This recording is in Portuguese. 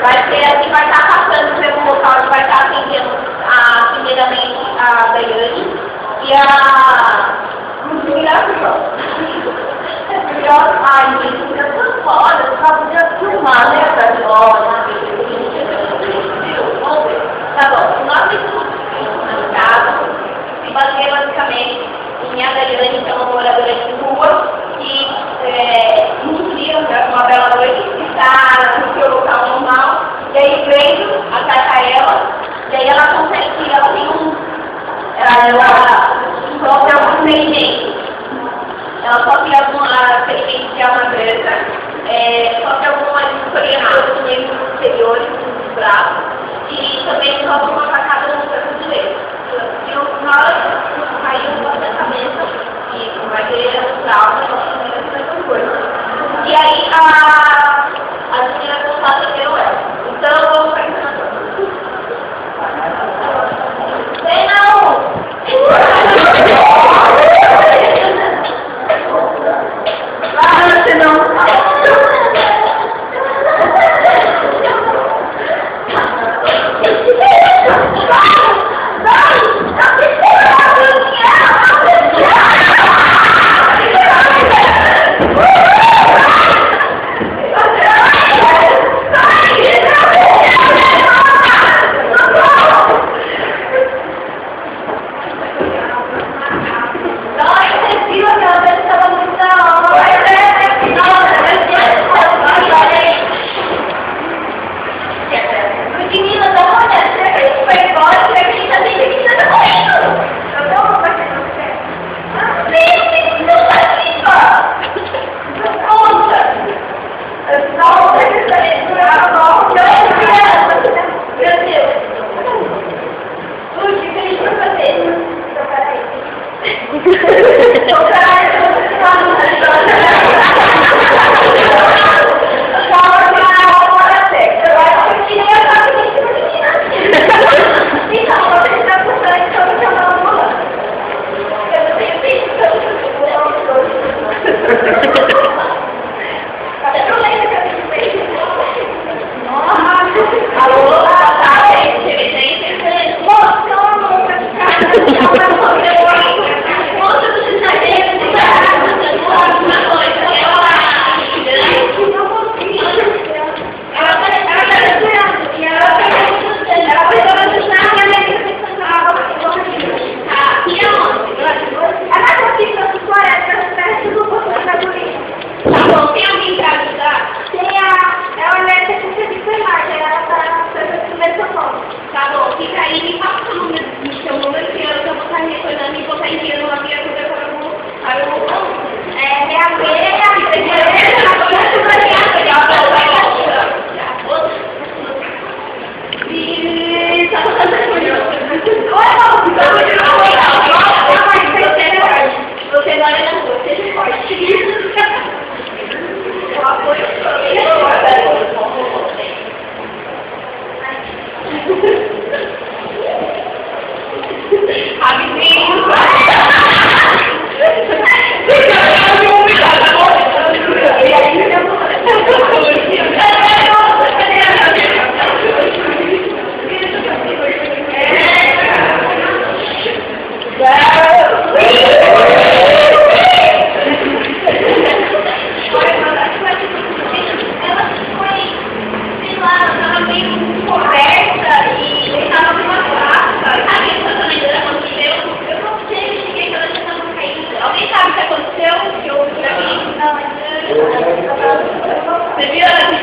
Vai ser a que vai estar passando pelo local, que vai estar atendendo primeiramente a Daiane e a Miração. Ai, gente, fica tão foda, só podia filmar, né, pra nós. Tá bom, nós estamos no caso, se baseia basicamente em a Daiane, que é uma moradora de rua, que um dia, uma bela noite, está no seu local normal, e aí veio, ataca ela, e aí ela consegue que ela tem ela sofre alguns ferimentos. Ela sofre alguma ferimento de alma preta, sofre algumas coordenadas nos membros superiores dos braços, e também sofre uma facada no braço direito. E no final, caiu a cabeça, e vai ter trauma, essas coisas. E aí, a menina constata que não é. Então, eu vou ficar ensinando. Sei não! Você não Você viu ela de